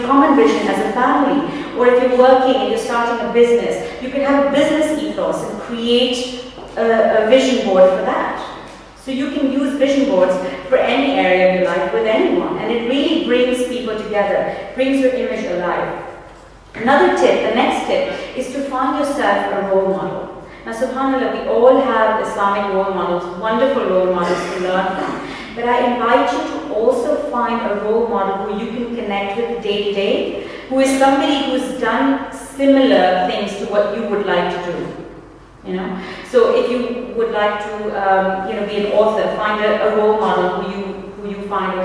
Common vision as a family. Or if you're working and you're starting a business, you can have a business ethos and create a vision board for that. So you can use vision boards for any area of your life with anyone, and it really brings people together, brings your image alive. Another tip, the next tip, is to find yourself a role model. Now, subhanAllah, we all have Islamic role models, wonderful role models to learn from. But I invite you to also find a role model who you can connect with day to day, who is somebody who's done similar things to what you would like to do. So if you would like to, be an author, find a role model who you find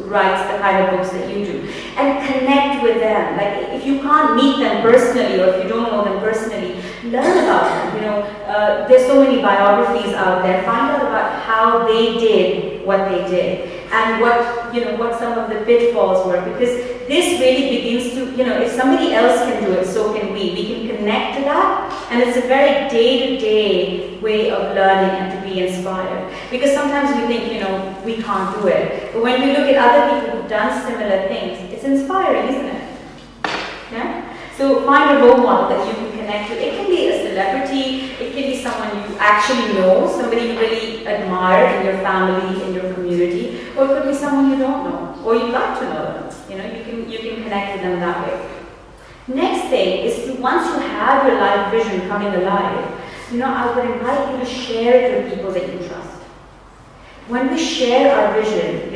writes the kind of books that you do, and connect with them. Like if you can't meet them personally, or if you don't know them personally, learn about them. There's so many biographies out there. Find out about how they did what they did, and what some of the pitfalls were, because this really begins to, if somebody else can do it, so can we. We can connect to that, and it's a very day-to-day way of learning and to be inspired. Because sometimes we think, we can't do it. But when we look at other people who've done similar things, it's inspiring, isn't it? Yeah? So find a role model that you can connect to. It can be a celebrity, it can be someone you actually know, somebody you really admire in your family, in your community, or it could be someone you don't know, or you'd like to know them. You can connect with them that way. Next thing is once you have your life vision coming alive, I would invite you to share it with people that you trust. When we share our vision,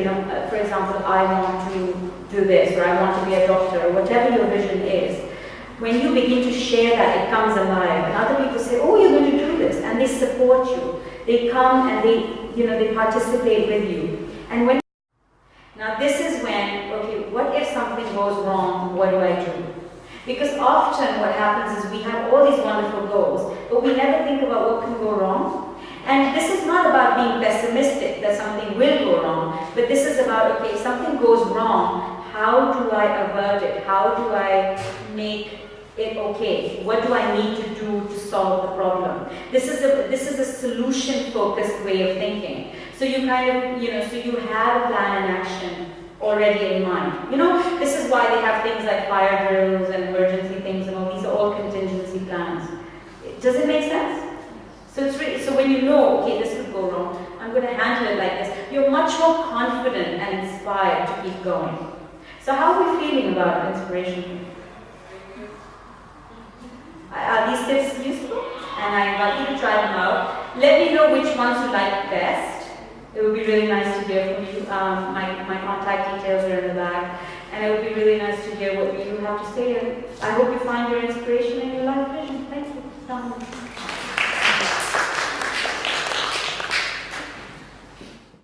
for example, I want to do this, or I want to be a doctor, or whatever your vision is, when you begin to share that, it comes alive, and other people say, oh, you're going to do this, and they support you. They come and they participate with you. And now this is when, okay, what if something goes wrong, what do I do? Because often what happens is we have all these wonderful goals, but we never think about what can go wrong. And this is not about being pessimistic that something will go wrong, but this is about, okay, if something goes wrong, how do I avert it? How do I make it okay? What do I need to do to solve the problem? This is a solution-focused way of thinking. So you so you have a plan and action already in mind. This is why they have things like fire drills and emergency things, and all these are all contingency plans. Does it make sense? So so when okay, this could go wrong, I'm going to handle it like this, you're much more confident and inspired to keep going. So how are we feeling about inspiration? Are these tips useful? And I invite you to try them out. Let me know which ones you like best. It would be really nice to hear from you. My contact details are in the back. And it would be really nice to hear what you have to say. And I hope you find your inspiration.